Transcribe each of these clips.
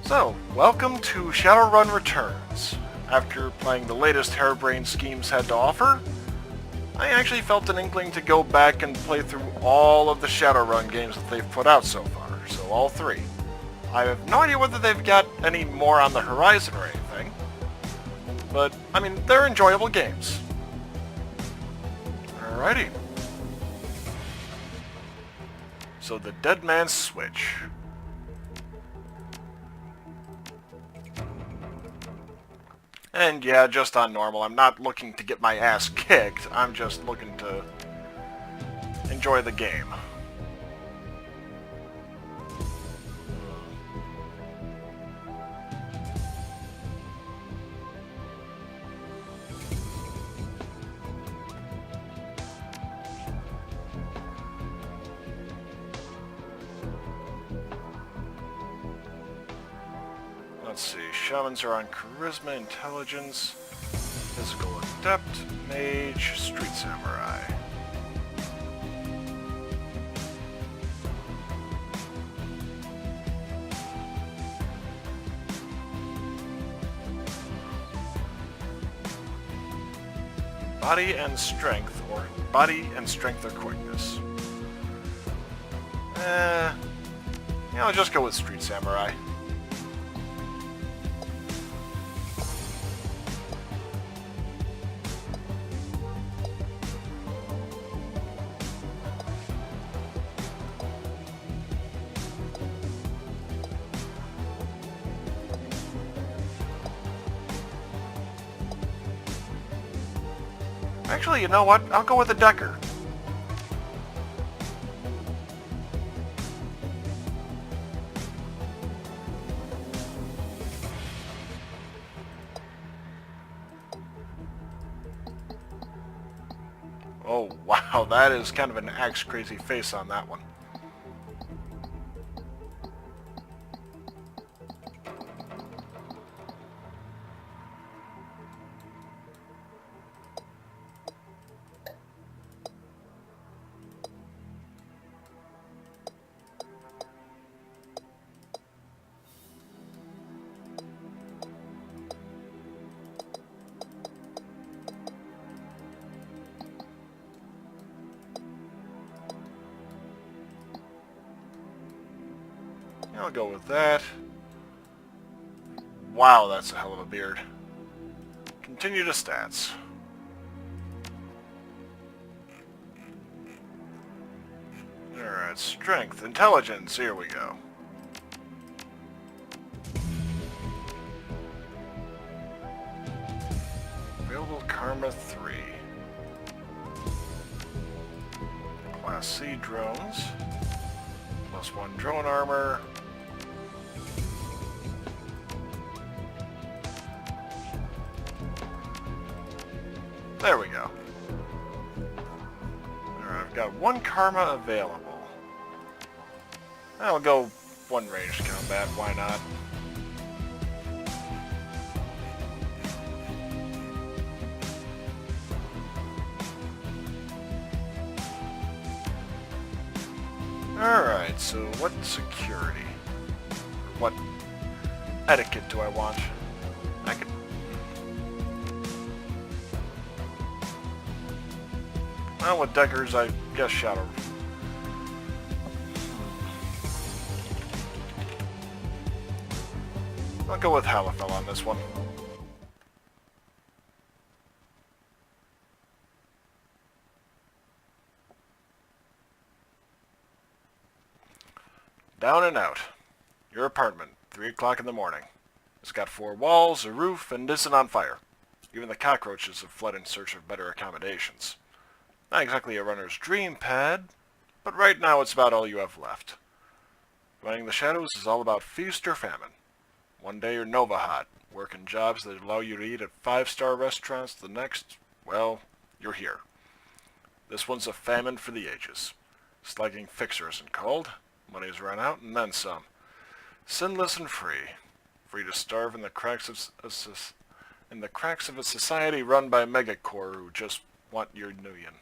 So, welcome to Shadowrun Returns. After playing the latest harebrained schemes had to offer, I actually felt an inkling to go back and play through all of the Shadowrun games that they've put out so far, so all three. I have no idea whether they've got any more on the horizon or anything, but, I mean, they're enjoyable games. Alrighty. So, the Dead Man's Switch. And yeah, just on normal. I'm not looking to get my ass kicked. I'm just looking to enjoy the game. Let's see. Shamans are on Charisma, Intelligence, Physical Adept, Mage, Street Samurai. Body and Strength, or Body and Strength or Quickness. Yeah, I'll just go with Street Samurai. Actually, you know what? I'll go with the Decker. Oh, wow, that is kind of an axe-crazy face on that one. I'll go with that. Wow, that's a hell of a beard. Continue to stats. Alright, Strength, Intelligence, here we go. Available Karma 3. Class C drones. +1 drone armor. There we go. Alright, I've got 1 karma available. I'll go 1 ranged combat, why not? Alright, so what security? What etiquette do I want? I could... Well, with Deckers, I guess Shadow. I'll go with Halifel on this one. Down and out. Your apartment, 3 o'clock in the morning. It's got 4 walls, a roof, and isn't on fire. Even the cockroaches have fled in search of better accommodations. Not exactly a runner's dream pad, but right now it's about all you have left. Running the Shadows is all about feast or famine. One day you're Nova Hot, working jobs that allow you to eat at 5-star restaurants. The next, well, you're here. This one's a famine for the ages. Slugging Fixer isn't called. Money's run out, and then some. Sinless and free. Free to starve in the cracks of a society run by megacore who just want your million.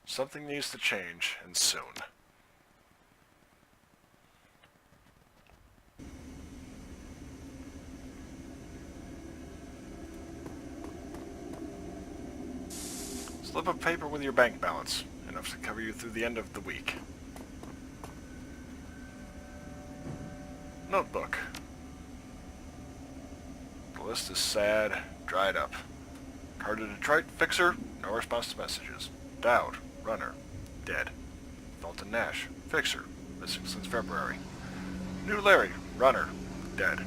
Something needs to change, and soon. Slip of paper with your bank balance, enough to cover you through the end of the week. Notebook. The list is sad, dried up. Card to Detroit, fixer, no response to messages. Dowd, runner, dead. Felton Nash, fixer, missing since February. New Larry, runner, dead.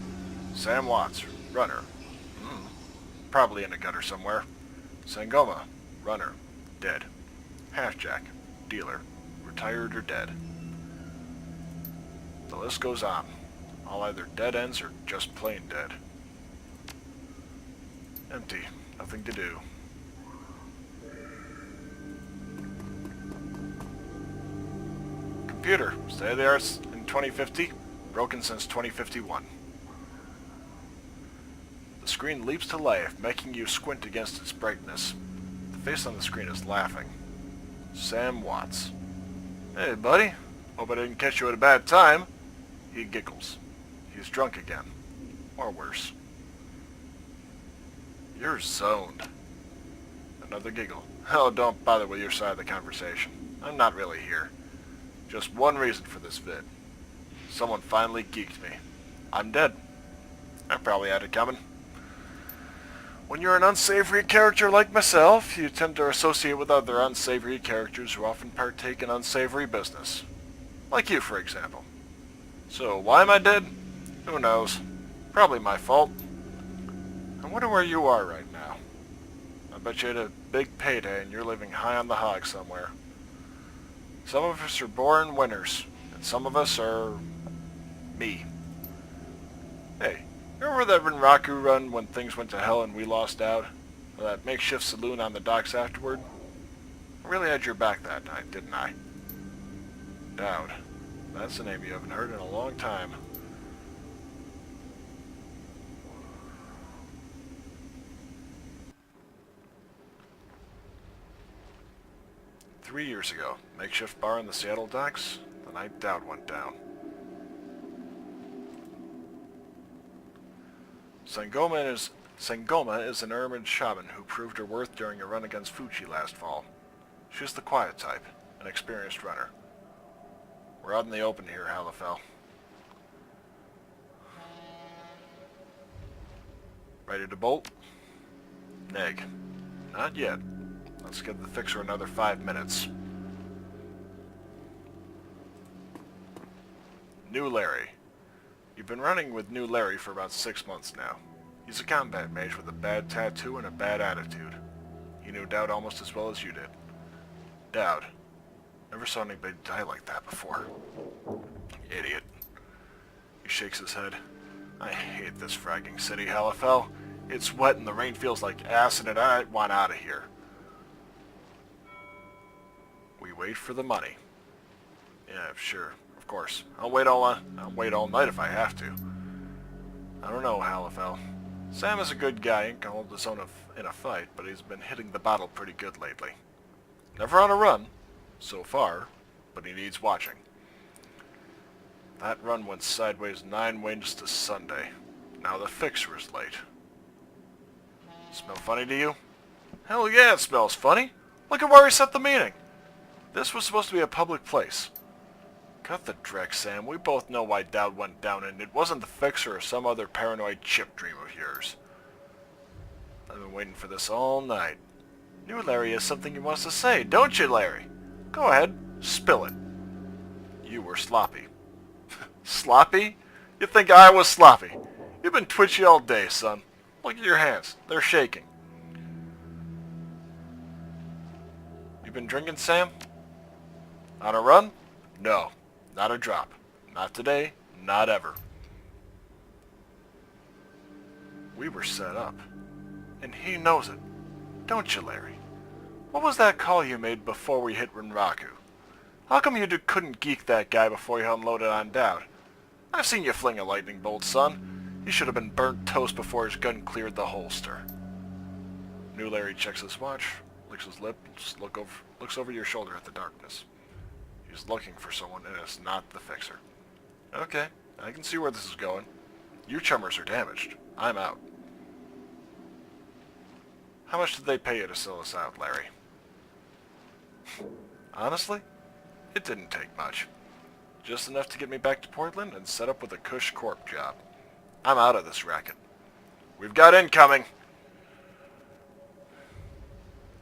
Sam Watts, runner, probably in a gutter somewhere. Sangoma, runner, dead. Halfjack, dealer, retired or dead. The list goes on. All either dead ends or just plain dead. Empty. Nothing to do. Computer. State of the art in 2050. Broken since 2051. The screen leaps to life, making you squint against its brightness. The face on the screen is laughing. Sam Watts. Hey, buddy. Hope I didn't catch you at a bad time. He giggles. He's drunk again. Or worse. You're zoned. Another giggle. Oh, don't bother with your side of the conversation. I'm not really here. Just one reason for this vid. Someone finally geeked me. I'm dead. I probably had it coming. When you're an unsavory character like myself, you tend to associate with other unsavory characters who often partake in unsavory business. Like you, for example. So, why am I dead? Who knows? Probably my fault. I wonder where you are right now. I bet you had a big payday and you're living high on the hog somewhere. Some of us are born winners, and some of us are... me. Hey, remember that Renraku run when things went to hell and we lost out? Or that makeshift saloon on the docks afterward? I really had your back that night, didn't I? Dowd. That's a name you haven't heard in a long time. "3 years ago, makeshift bar in the Seattle docks, the night Dowd went down. Sangoma is an ermine shaman who proved her worth during a run against Fuji last fall. She's the quiet type, an experienced runner. We're out in the open here, Halifel. Ready to bolt? Neg. Not yet. Let's give the fixer another 5 minutes. New Larry. You've been running with New Larry for about 6 months now. He's a combat mage with a bad tattoo and a bad attitude. He knew Dowd almost as well as you did. Dowd. Never saw anybody die like that before. Idiot. He shakes his head. I hate this fragging city, Halifel. It's wet and the rain feels like acid and I want out of here. We wait for the money. Yeah, sure. Of course. I'll wait all night if I have to. I don't know, Halifel. Sam is a good guy and can hold his own in a fight, but he's been hitting the bottle pretty good lately. Never on a run, so far, but he needs watching. That run went sideways 9 wins to Sunday. Now the fixer is late. Smell funny to you? Hell yeah, it smells funny. Look at where he set the meeting. This was supposed to be a public place. Cut the dreck, Sam. We both know why Dowd went down, and it wasn't the fixer or some other paranoid chip dream of yours. I've been waiting for this all night. New Larry has something he wants to say, don't you, Larry? Go ahead, spill it. You were sloppy. Sloppy? You think I was sloppy? You've been twitchy all day, son. Look at your hands. They're shaking. You been drinking, Sam? On a run? No. Not a drop. Not today. Not ever. We were set up. And he knows it. Don't you, Larry? What was that call you made before we hit Renraku? How come you couldn't geek that guy before you unloaded on Dowd? I've seen you fling a lightning bolt, son. He should have been burnt toast before his gun cleared the holster. New Larry checks his watch, licks his lip, and looks over your shoulder at the darkness. He's looking for someone, and it's not the fixer. Okay, I can see where this is going. You chummers are damaged. I'm out. How much did they pay you to sell us out, Larry? Honestly, it didn't take much. Just enough to get me back to Portland and set up with a cush corp job. I'm out of this racket. We've got incoming!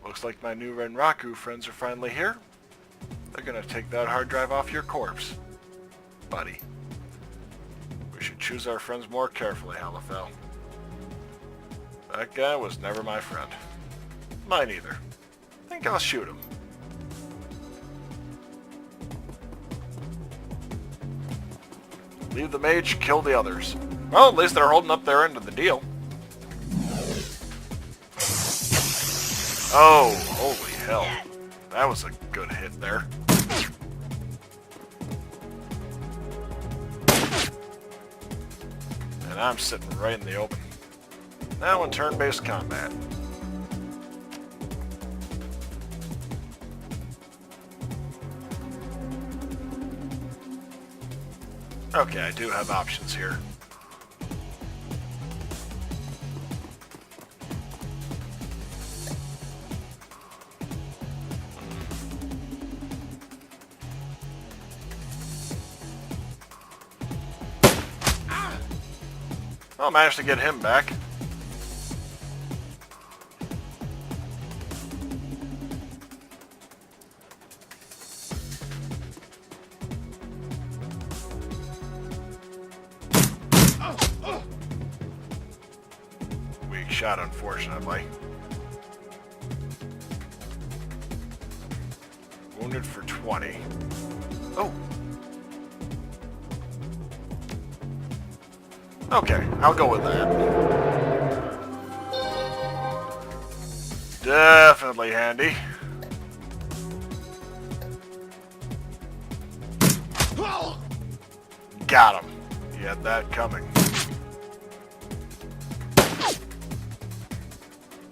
Looks like my new Renraku friends are finally here. They're gonna take that hard drive off your corpse. Buddy. We should choose our friends more carefully, Halifel. That guy was never my friend. Mine either. Think I'll shoot him. Leave the mage, kill the others. Well, at least they're holding up their end of the deal. Oh, holy hell. That was a good hit there. And I'm sitting right in the open. Now in turn-based combat. Okay, I do have options here. I'll manage to get him back. Weak shot, unfortunately. Wounded for 20. Oh! Okay, I'll go with that. Definitely handy. Got him. He had that coming.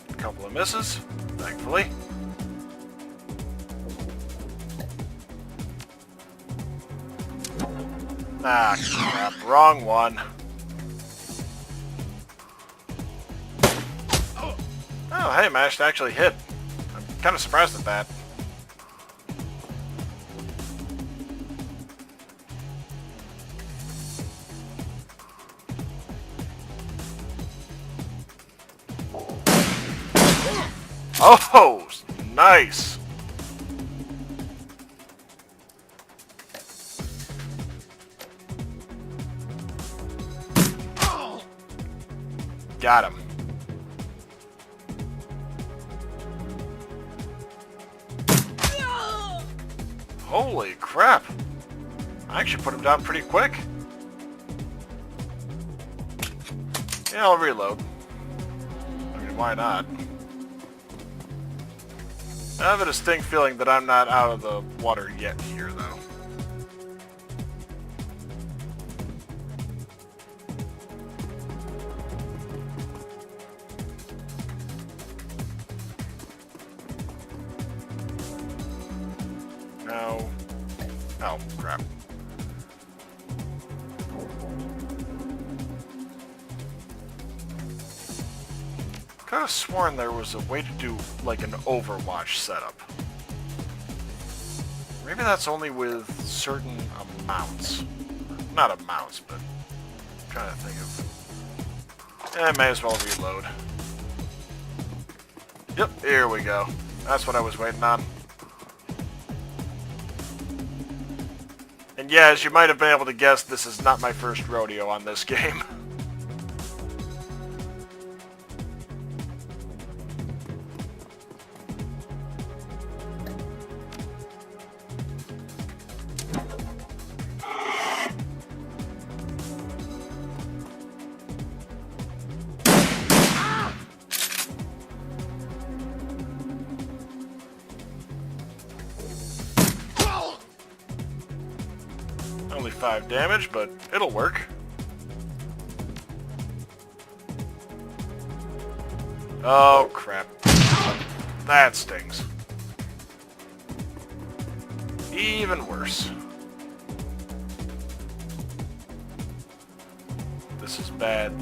A couple of misses, thankfully. Ah, crap. Wrong one. Oh, hey, managed to actually hit. I'm kind of surprised at that. Oh, nice. Got him. Holy crap! I actually put him down pretty quick. Yeah, I'll reload. I mean, why not? I have a distinct feeling that I'm not out of the water yet here, though. No. Oh, crap. Could have sworn there was a way to do, like, an Overwatch setup. Maybe that's only with certain amounts. Not amounts, but I'm trying to think of... I may as well reload. Yep, here we go. That's what I was waiting on. And yeah, as you might have been able to guess, this is not my first rodeo on this game. Only 5 damage, but it'll work. Oh, crap. That stings. Even worse. This is bad.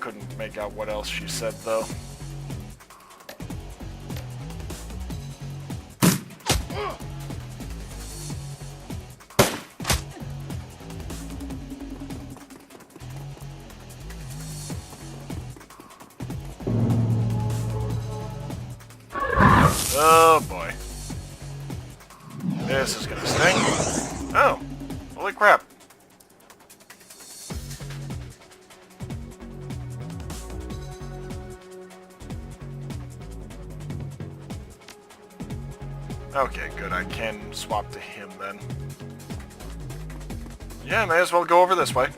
Couldn't make out what else she said, though. Oh boy. This is gonna sting. Oh, holy crap. Okay, good. I can swap to him then. Yeah, may as well go over this way.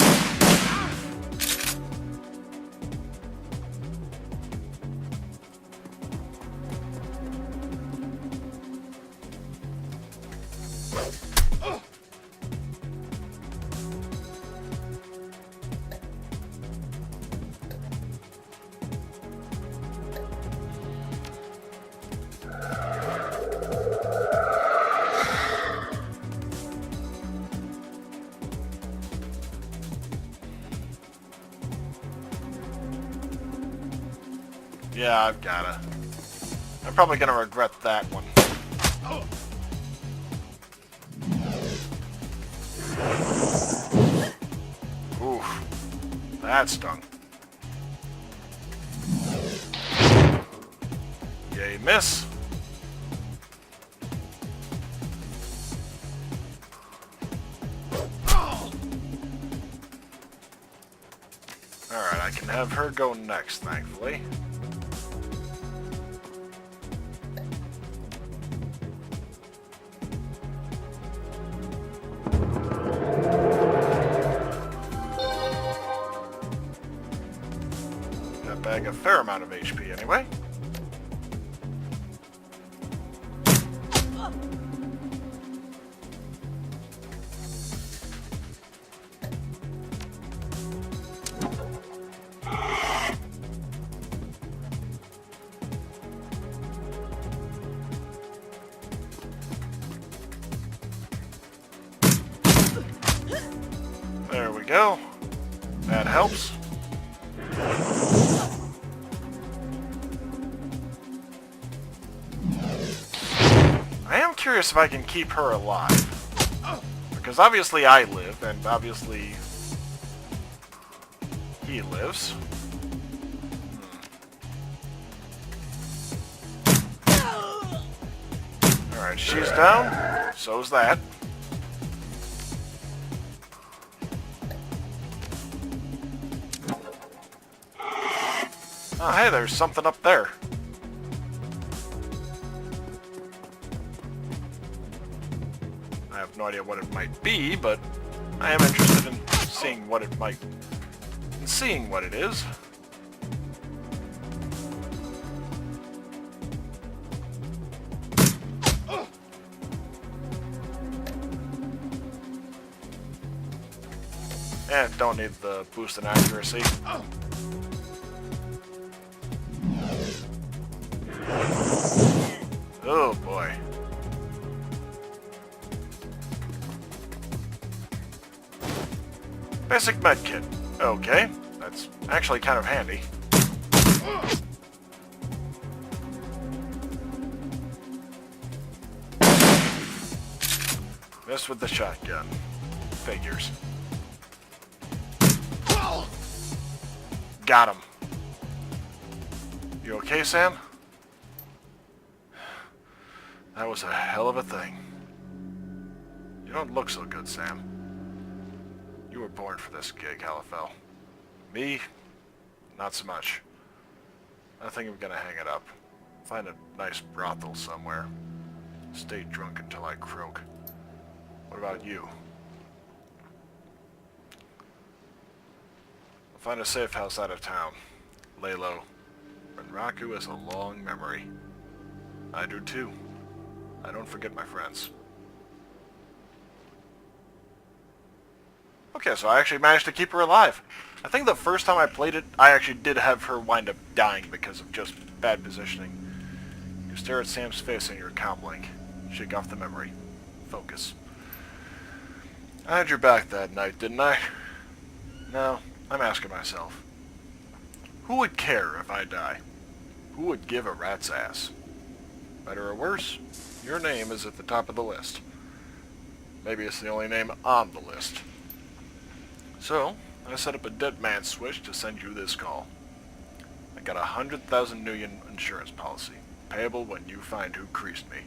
Yeah, I've gotta. I'm probably gonna regret that one. Oof. That stung. Yay, miss. Alright, I can have her go next, thankfully. Bag a fair amount of HP anyway. There we go. That helps. I am curious if I can keep her alive. Because obviously I live, and obviously he lives. Alright, she's down. So's that. Oh, hey, there's something up there. I have no idea what it might be, but I am interested in seeing what it might... seeing what it is. Don't need the boost in accuracy. Oh boy. Basic medkit. Okay, that's actually kind of handy. Missed with the shotgun. Figures. Got him. You okay, Sam? That was a hell of a thing. You don't look so good, Sam. You were born for this gig, Halifel. Me? Not so much. I think I'm gonna hang it up. Find a nice brothel somewhere. Stay drunk until I croak. What about you? I'll find a safe house out of town. Lay low. Renraku has a long memory. I do too. I don't forget my friends. Okay, so I actually managed to keep her alive. I think the first time I played it, I actually did have her wind up dying because of just bad positioning. You stare at Sam's face in your comm link. Shake off the memory. Focus. I had your back that night, didn't I? No, I'm asking myself. Who would care if I die? Who would give a rat's ass? Better or worse, your name is at the top of the list. Maybe it's the only name on the list. So, I set up a dead man switch to send you this call. I got a 100,000 Nuyen insurance policy. payable when you find who creased me.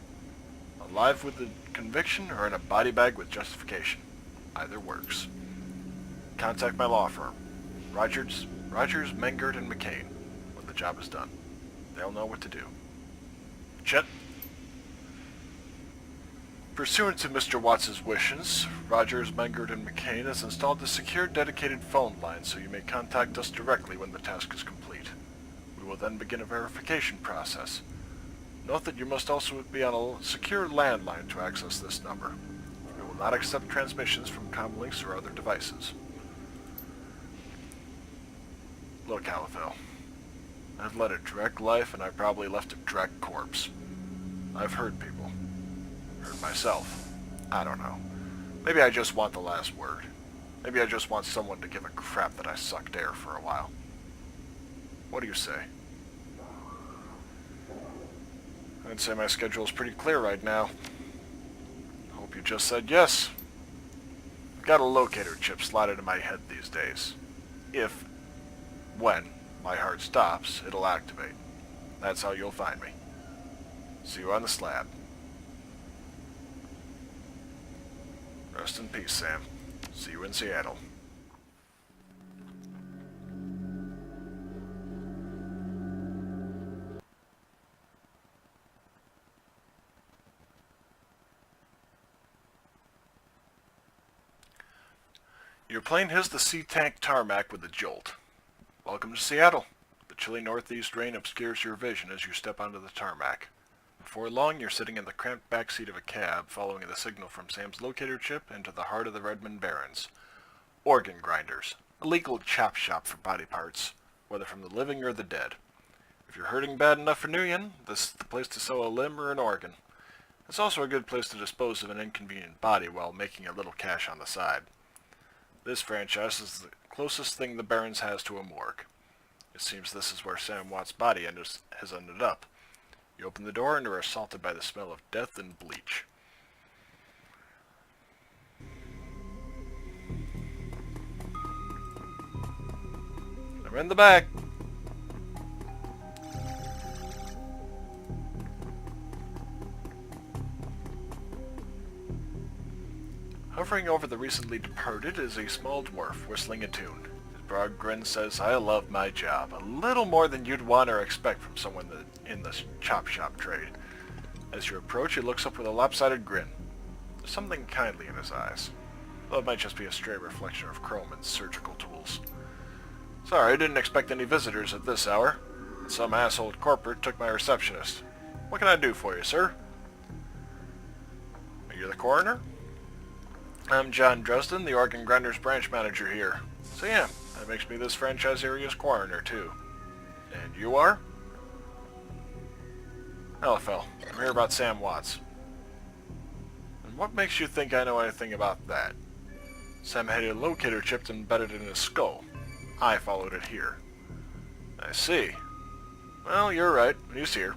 Alive with the conviction or in a body bag with justification. Either works. Contact my law firm, Rogers, Mengert, and McCain, when the job is done. They'll know what to do. Chet. Pursuant to Mr. Watts' wishes, Rogers, Mengert, and McCain has installed a secure dedicated phone line so you may contact us directly when the task is complete. We will then begin a verification process. Note that you must also be on a secure landline to access this number. We will not accept transmissions from comlinks or other devices. Look, Halifel. I've led a direct life and I probably left a direct corpse. I've hurt people. Hurt myself. I don't know. Maybe I just want the last word. Maybe I just want someone to give a crap that I sucked air for a while. What do you say? I'd say my schedule's pretty clear right now. Hope you just said yes. I've got a locator chip slotted in my head these days. When my heart stops, it'll activate. That's how you'll find me. See you on the slab. Rest in peace, Sam. See you in Seattle. Your plane hits the sea-tank tarmac with a jolt. Welcome to Seattle. The chilly northeast rain obscures your vision as you step onto the tarmac. Before long, you're sitting in the cramped backseat of a cab, following the signal from Sam's locator chip into the heart of the Redmond Barrens. Organ grinders, a legal chop shop for body parts, whether from the living or the dead. If you're hurting bad enough for Nguyen, this is the place to sell a limb or an organ. It's also a good place to dispose of an inconvenient body while making a little cash on the side. This franchise is the closest thing the Barrens has to a morgue. It seems this is where Sam Watt's body has ended up. You open the door and are assaulted by the smell of death and bleach. I'm in the back. Hovering over the recently departed is a small dwarf whistling a tune. His broad grin says, "I love my job," a little more than you'd want or expect from someone in the chop shop trade. As you approach, he looks up with a lopsided grin. There's something kindly in his eyes, though it might just be a stray reflection of chrome and surgical tools. "Sorry, I didn't expect any visitors at this hour. Some asshole at corporate took my receptionist. What can I do for you, sir?" "Are you the coroner?" "I'm John Dresden, the Organ Grinders branch manager here. So yeah, that makes me this franchise area's coroner, too." "And you are?" "Halifel. I'm here about Sam Watts." "And what makes you think I know anything about that?" "Sam had a locator chip embedded in his skull. I followed it here." "I see. Well, you're right. He's here.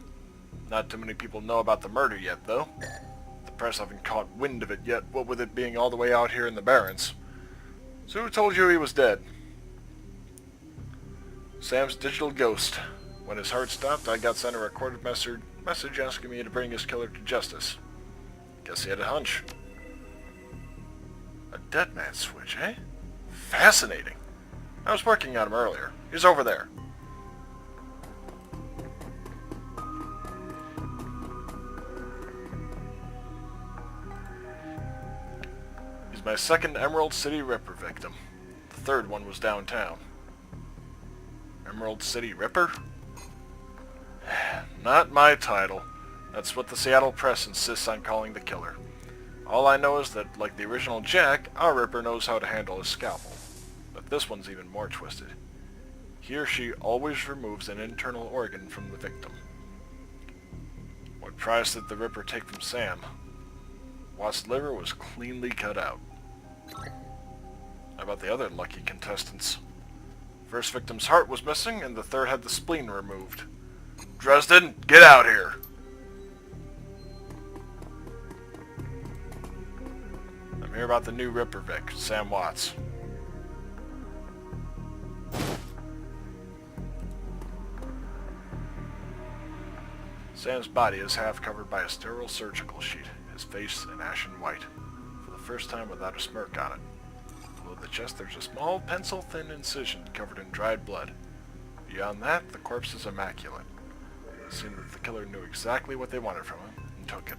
Not too many people know about the murder yet, though. The press haven't caught wind of it yet, what with it being all the way out here in the Barrens. So who told you he was dead?" "Sam's digital ghost. When his heart stopped, I got sent a recorded message asking me to bring his killer to justice. Guess he had a hunch." "A dead man's switch, eh? Fascinating. I was working on him earlier. He's over there." "He's my second Emerald City Ripper victim. The third one was downtown." "Emerald City Ripper?" "Not my title. That's what the Seattle press insists on calling the killer. All I know is that, like the original Jack, our Ripper knows how to handle a scalpel. But this one's even more twisted. He or she always removes an internal organ from the victim. What price did the Ripper take from Sam? Watt's liver was cleanly cut out. How about the other lucky contestants? First victim's heart was missing, and the third had the spleen removed. Dresden, get out here! I'm here about the new Ripper Vic, Sam Watts. Sam's body is half covered by a sterile surgical sheet, his face an ashen white, for the first time without a smirk on it. Below the chest there's a small pencil-thin incision covered in dried blood. Beyond that, the corpse is immaculate. It seemed that the killer knew exactly what they wanted from him, and took it.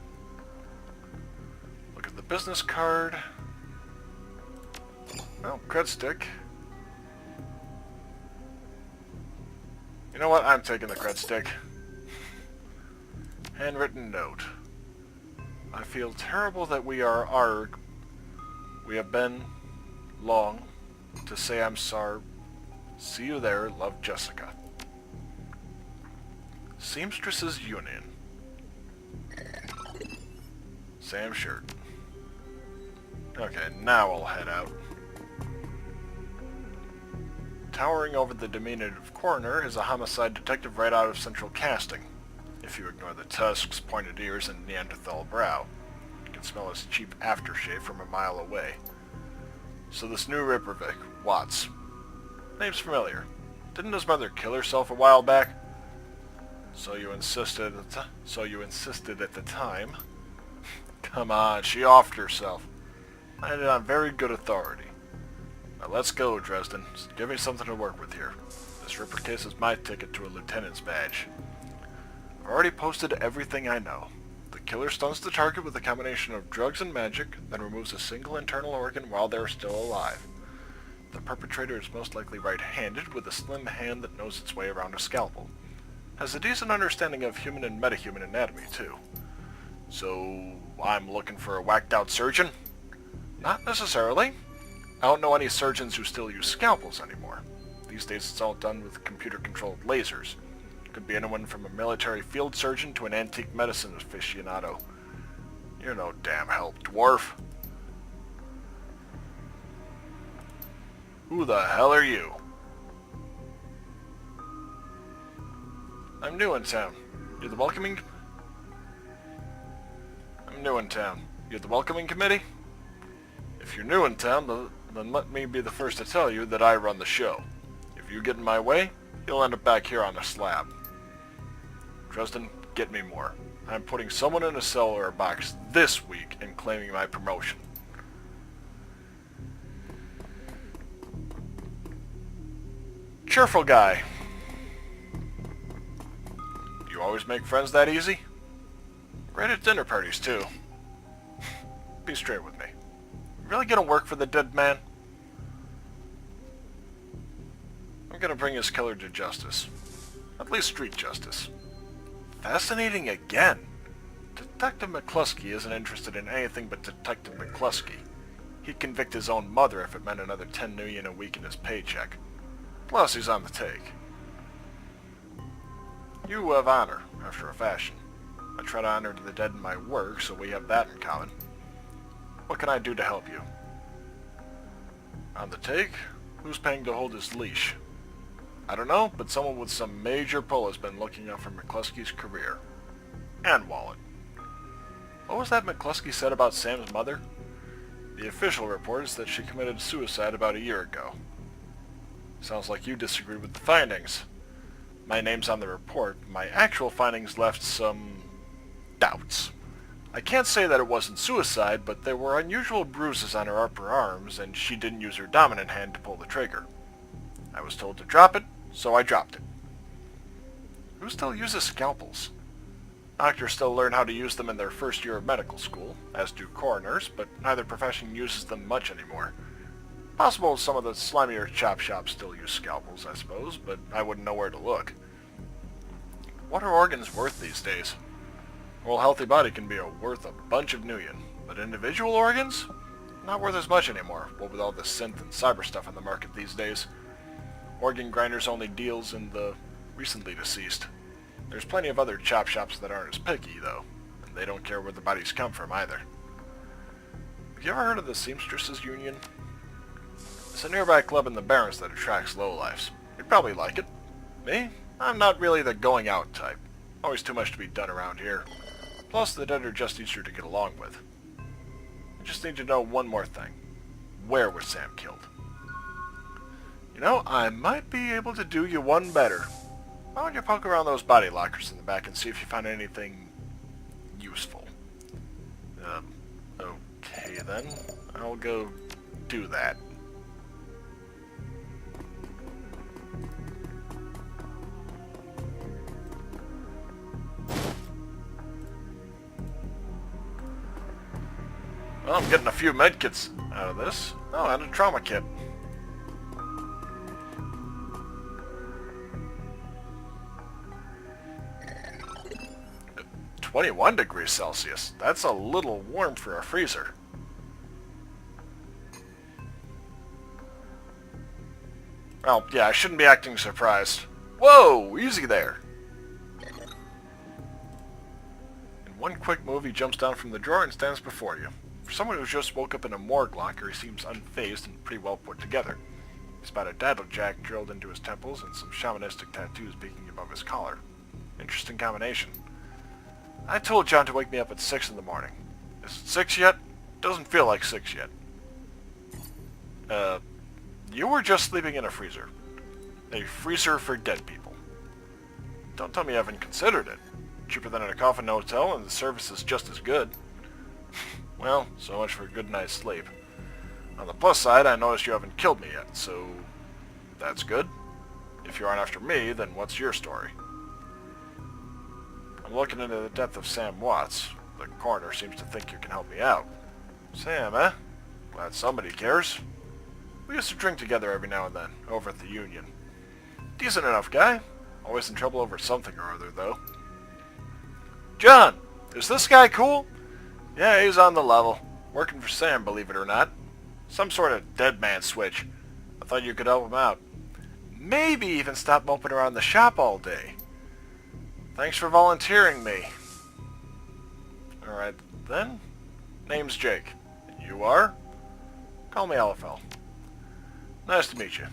Look at the business card. Well, cred stick. You know what? I'm taking the cred stick. Handwritten note. I feel terrible that we are ARG. We have been long to say I'm sorry. See you there. Love, Jessica. Seamstresses Union. Sam shirt. Okay, now I'll head out. Towering over the diminutive coroner is a homicide detective right out of Central Casting. If you ignore the tusks, pointed ears, and Neanderthal brow, you can smell his cheap aftershave from a mile away. So this new Rippervic, Watts. Name's familiar. Didn't his mother kill herself a while back? So you insisted at the time. Come on, she offed herself. I had it on very good authority. Now let's go, Dresden. Give me something to work with here. This Ripper case is my ticket to a lieutenant's badge. I've already posted everything I know. The killer stuns the target with a combination of drugs and magic, then removes a single internal organ while they're still alive. The perpetrator is most likely right-handed, with a slim hand that knows its way around a scalpel. Has a decent understanding of human and metahuman anatomy, too. So, I'm looking for a whacked-out surgeon? Not necessarily. I don't know any surgeons who still use scalpels anymore. These days it's all done with computer-controlled lasers. Could be anyone from a military field surgeon to an antique medicine aficionado. You're no damn help, dwarf. Who the hell are you? I'm new in town. You're the welcoming... I'm new in town. You're the welcoming committee? If you're new in town, then let me be the first to tell you that I run the show. If you get in my way, you'll end up back here on a slab. Dresden, get me more. I'm putting someone in a cell or a box this week and claiming my promotion. Cheerful guy. Do you always make friends that easy? Right at dinner parties, too. Be straight with me. You really gonna work for the dead man? I'm gonna bring his killer to justice. At least street justice. Fascinating again. Detective McCluskey isn't interested in anything but Detective McCluskey. He'd convict his own mother if it meant another $10 million a week in his paycheck. Plus, he's on the take. You have honor, after a fashion. I try to honor the dead in my work, so we have that in common. What can I do to help you? On the take? Who's paying to hold his leash? I don't know, but someone with some major pull has been looking out for McCluskey's career. And wallet. What was that McCluskey said about Sam's mother? The official report is that she committed suicide about a year ago. Sounds like you disagree with the findings. My name's on the report. My actual findings left some doubts. I can't say that it wasn't suicide, but there were unusual bruises on her upper arms, and she didn't use her dominant hand to pull the trigger. I was told to drop it, so I dropped it. Who still uses scalpels? Doctors still learn how to use them in their first year of medical school, as do coroners, but neither profession uses them much anymore. Possible some of the slimier chop shops still use scalpels, I suppose, but I wouldn't know where to look. What are organs worth these days? Well, a healthy body can be worth a bunch of million, but individual organs? Not worth as much anymore, what with all the synth and cyber stuff on the market these days. Organ Grinders only deals in the recently deceased. There's plenty of other chop shops that aren't as picky, though, and they don't care where the bodies come from either. Have you ever heard of the Seamstresses Union? It's a nearby club in the Barrens that attracts lowlifes. You'd probably like it. Me? I'm not really the going-out type. Always too much to be done around here. Plus, the dead are just easier to get along with. I just need to know one more thing. Where was Sam killed? You know, I might be able to do you one better. why don't you poke around those body lockers in the back and see if you find anything useful? Okay then. I'll go do that. Well, I'm getting a few medkits out of this. Oh, and a trauma kit. $21°C. That's a little warm for a freezer. Well, yeah, I shouldn't be acting surprised. Whoa! Easy there! In one quick move, he jumps down from the drawer and stands before you. For someone who just woke up in a morgue locker, he seems unfazed and pretty well put together. He's got a daddle jack drilled into his temples and some shamanistic tattoos peeking above his collar. Interesting combination. I told John to wake me up at 6 in the morning. Is it 6 yet? Doesn't feel like 6 yet. You were just sleeping in a freezer. A freezer for dead people. Don't tell me you haven't considered it. Cheaper than a coffin hotel, and the service is just as good. Well, so much for a good night's sleep. On the plus side, I noticed you haven't killed me yet, so that's good. If you aren't after me, then what's your story? I'm looking into the death of Sam Watts. The coroner seems to think you can help me out. Sam, eh? Glad somebody cares. We used to drink together every now and then, over at the Union. Decent enough guy. Always in trouble over something or other, though. John! Is this guy cool? Yeah, he's on the level. Working for Sam, believe it or not. Some sort of dead man switch. I thought you could help him out. Maybe even stop moping around the shop all day. Thanks for volunteering me. Alright, then. Name's Jake. You are? Call me LFL. Nice to meet you.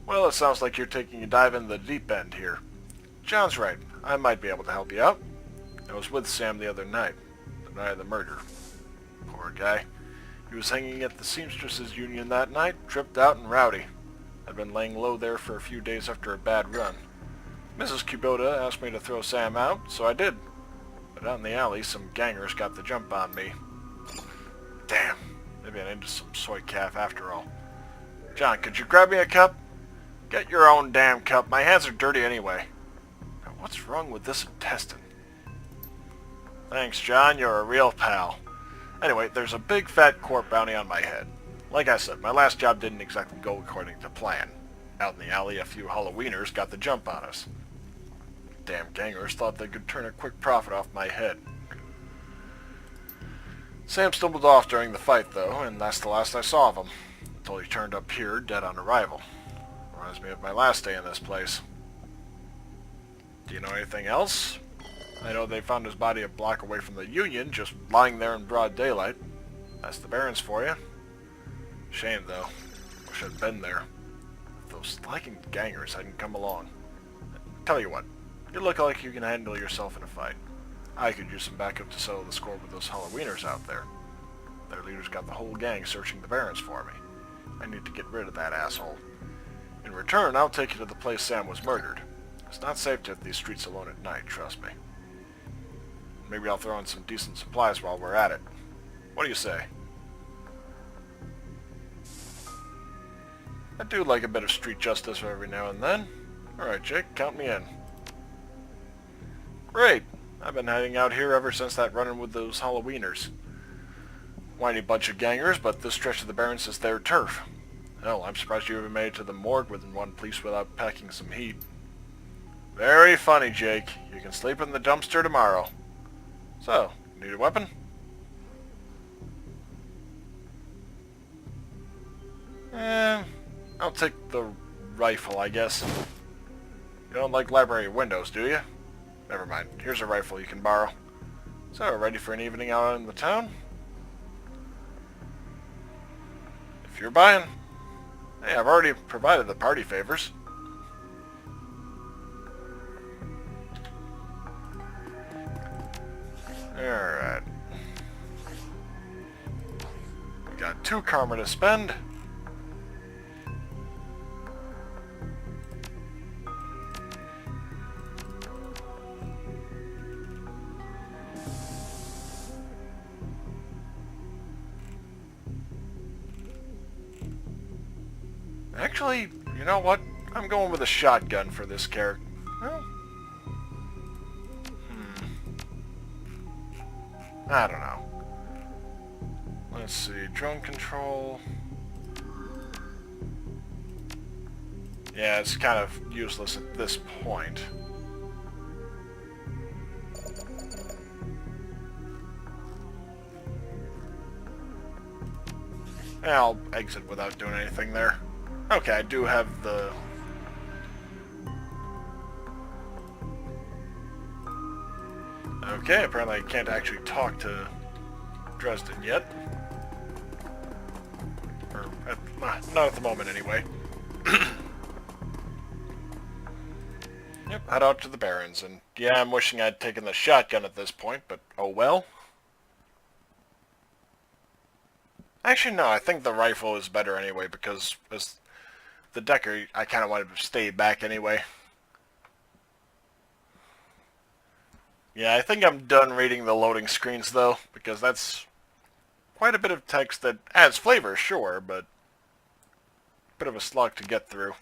Well, it sounds like you're taking a dive in the deep end here. John's right. I might be able to help you out. I was with Sam the other night. The night of the murder. Poor guy. He was hanging at the Seamstresses Union that night, tripped out and rowdy. I'd been laying low there for a few days after a bad run. Mrs. Kubota asked me to throw Sam out, so I did. But out in the alley, some gangers got the jump on me. Damn. Maybe I needed some soy calf after all. John, could you grab me a cup? Get your own damn cup. My hands are dirty anyway. Now, what's wrong with this intestine? Thanks, John. You're a real pal. Anyway, there's a big fat court bounty on my head. Like I said, my last job didn't exactly go according to plan. Out in the alley, a few Halloweeners got the jump on us. Damn gangers thought they could turn a quick profit off my head. Sam stumbled off during the fight, though, and that's the last I saw of him. Until he turned up here, dead on arrival. Reminds me of my last day in this place. Do you know anything else? I know they found his body a block away from the Union, just lying there in broad daylight. That's the Barrens for you. Shame, though. Wish I'd been there. If those lagging gangers hadn't come along. Tell you what, you look like you can handle yourself in a fight. I could use some backup to settle the score with those Halloweeners out there. Their leaders got the whole gang searching the Barrens for me. I need to get rid of that asshole. In return, I'll take you to the place Sam was murdered. It's not safe to hit these streets alone at night, trust me. Maybe I'll throw in some decent supplies while we're at it. What do you say? I do like a bit of street justice every now and then. Alright, Jake, count me in. Great! I've been hiding out here ever since that run-in with those Halloweeners. Whiny bunch of gangers, but this stretch of the Barrens is their turf. Hell, I'm surprised you even made it to the morgue within one piece without packing some heat. Very funny, Jake. You can sleep in the dumpster tomorrow. So, need a weapon? I'll take the rifle, I guess. You don't like library windows, do you? Never mind. Here's a rifle you can borrow. So, ready for an evening out in the town? If you're buying. Hey, I've already provided the party favors. Alright. We got 2 karma to spend. Actually, you know what? I'm going with a shotgun for this character. Well, I don't know. Let's see, drone control. Yeah, it's kind of useless at this point. Yeah, I'll exit without doing anything there. Okay, I do have the... Okay, apparently I can't actually talk to Dresden yet. Or, not at the moment anyway. Yep, head out to the Barrens, and yeah, I'm wishing I'd taken the shotgun at this point, but oh well. Actually, no, I think the rifle is better anyway, because as the Decker, I kind of wanted to stay back anyway. Yeah, I think I'm done reading the loading screens, though, because that's quite a bit of text that adds flavor, sure, but a bit of a slog to get through.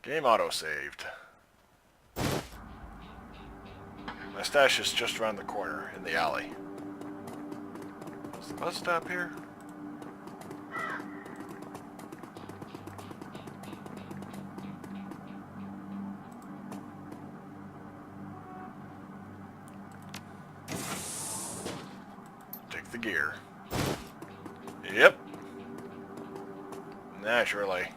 Game auto-saved. My stash is just around the corner, in the alley. Is the bus stop here? Take the gear. Yep. Naturally.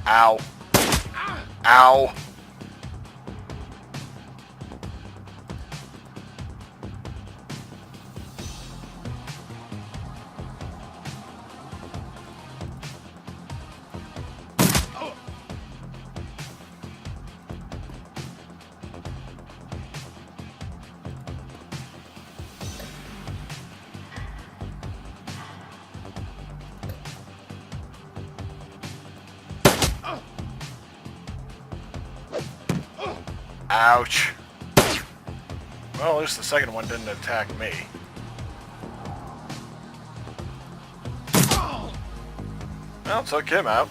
Ow. Ow. Ouch. Well, at least the second one didn't attack me. Well, took him out.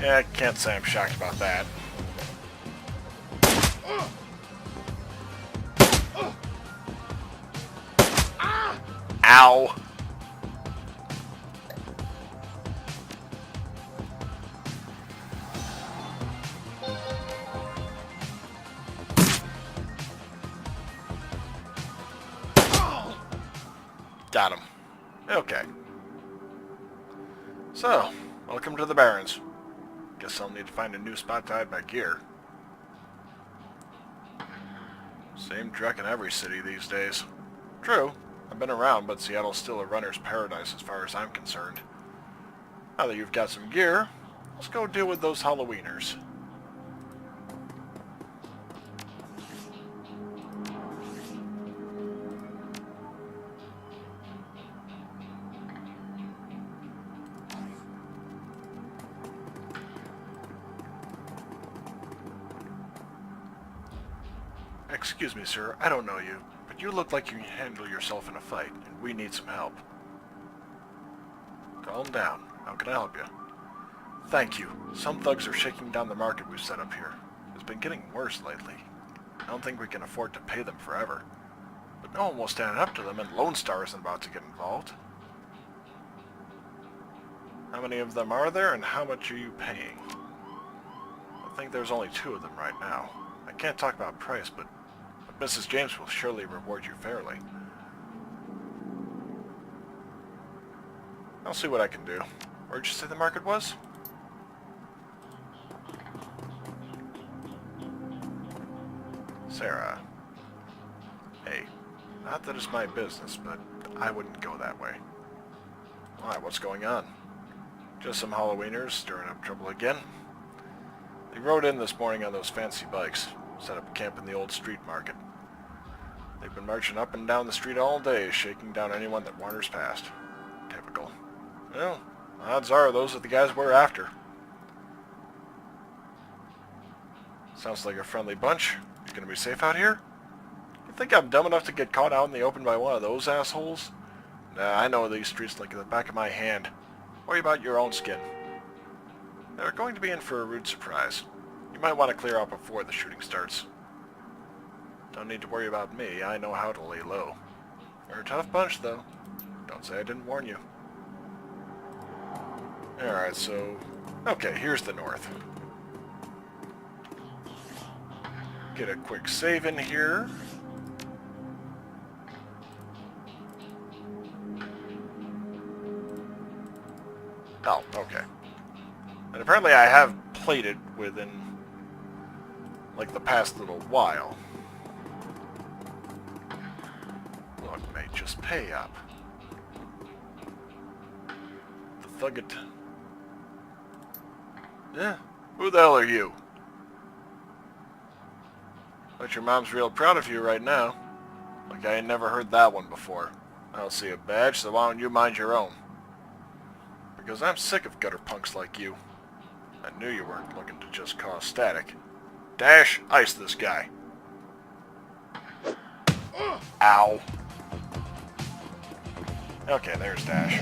Yeah, I can't say I'm shocked about that. Ow. Got him. Okay. So, welcome to the Barrens. Guess I'll need to find a new spot to hide my gear. Same dreck in every city these days. True, I've been around, but Seattle's still a runner's paradise as far as I'm concerned. Now that you've got some gear, let's go deal with those Halloweeners. Excuse me, sir, I don't know you, but you look like you can handle yourself in a fight, and we need some help. Calm down. How can I help you? Thank you. Some thugs are shaking down the market we've set up here. It's been getting worse lately. I don't think we can afford to pay them forever. But no one will stand up to them, and Lone Star isn't about to get involved. How many of them are there, and how much are you paying? I think there's only 2 of them right now. I can't talk about price, but Mrs. James will surely reward you fairly. I'll see what I can do. Where'd you say the market was? Sarah. Hey, not that it's my business, but I wouldn't go that way. Why, what's going on? Just some Halloweeners stirring up trouble again. They rode in this morning on those fancy bikes, set up camp in the old street market. They've been marching up and down the street all day, shaking down anyone that wanders past. Typical. Well, odds are those are the guys we're after. Sounds like a friendly bunch. You gonna be safe out here? You think I'm dumb enough to get caught out in the open by one of those assholes? Nah, I know these streets like the back of my hand. Worry about your own skin. They're going to be in for a rude surprise. You might want to clear out before the shooting starts. Don't need to worry about me. I know how to lay low. You're a tough bunch, though. Don't say I didn't warn you. Alright, so... Okay, here's the north. Get a quick save in here. Oh, okay. And apparently I have played it within, like, the past little while. Look, mate, just pay up. The Thugget. Yeah, who the hell are you? Bet your mom's real proud of you right now. Like I ain't never heard that one before. I don't see a badge, so why don't you mind your own? Because I'm sick of gutter punks like you. I knew you weren't looking to just cause static. Dash, ice this guy. Ow. Okay, there's Dash.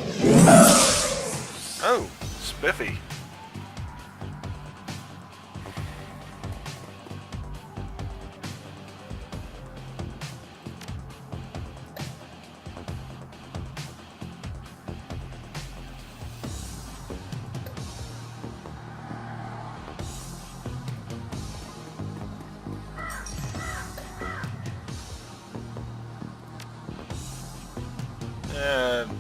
Oh, spiffy. And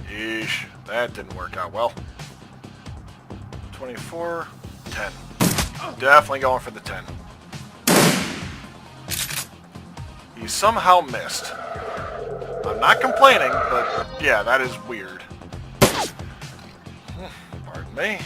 yeesh, that didn't work out well. 24, 10. Definitely going for the 10. He somehow missed. I'm not complaining, but yeah, that is weird. Pardon me.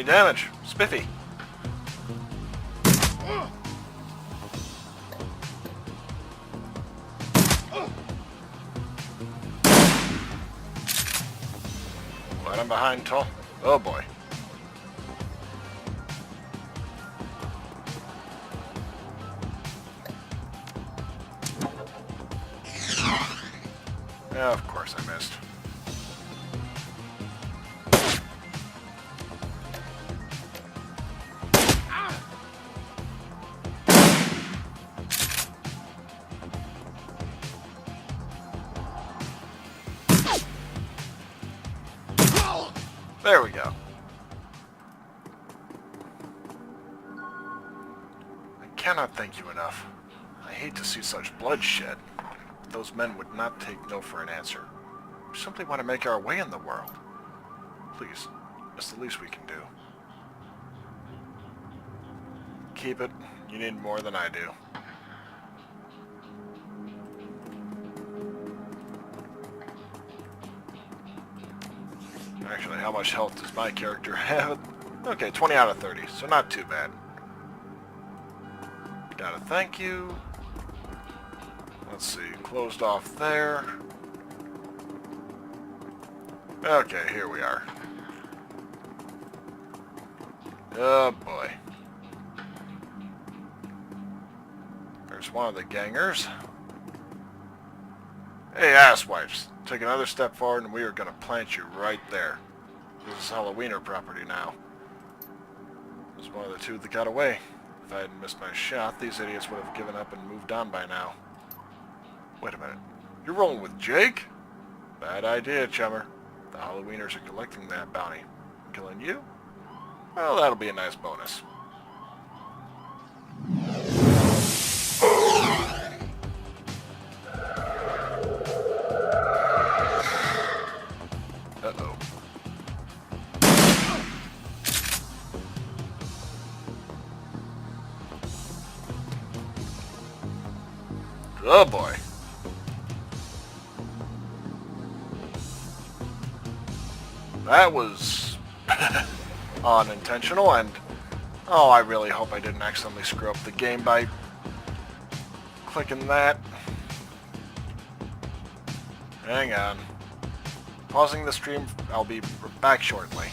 Damage. Spiffy. Right on behind Tall. Oh boy. Yeah, of course I missed. There we go. I cannot thank you enough. I hate to see such bloodshed. Those men would not take no for an answer. We simply want to make our way in the world. Please, it's the least we can do. Keep it. You need more than I do. Actually, how much health does my character have? Okay, 20 out of 30, so not too bad. Gotta thank you. Let's see, closed off there. Okay, here we are. Oh boy. There's one of the gangers. Hey, asswipes. Take another step forward and we are going to plant you right there. This is Halloweener property now. This is one of the two that got away. If I hadn't missed my shot, these idiots would have given up and moved on by now. Wait a minute. You're rolling with Jake? Bad idea, chummer. The Halloweeners are collecting that bounty. Killing you? Well, that'll be a nice bonus. Uh-oh. Oh boy. That was unintentional, and oh, I really hope I didn't accidentally screw up the game by clicking that. Hang on. Pausing the stream, I'll be back shortly.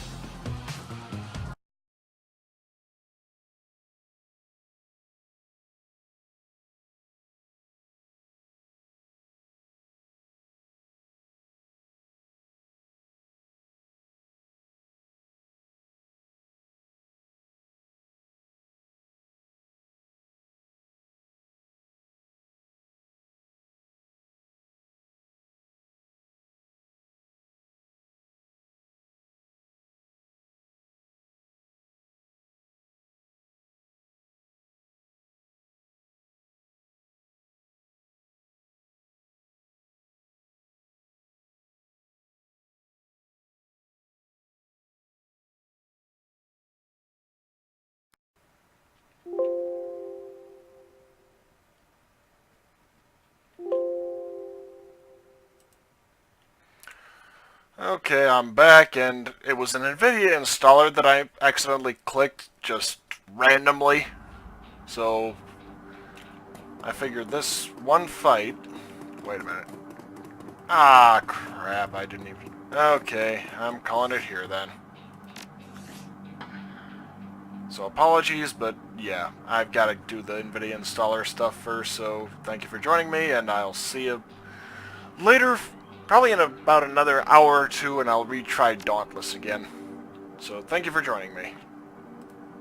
Okay, I'm back, and it was an NVIDIA installer that I accidentally clicked just randomly. So, I figured this one fight... Wait a minute. Ah, crap, I didn't even... Okay, I'm calling it here then. So apologies, but yeah, I've got to do the NVIDIA installer stuff first, so thank you for joining me, and I'll see you later, probably in about another hour or two, and I'll retry Dauntless again. So thank you for joining me.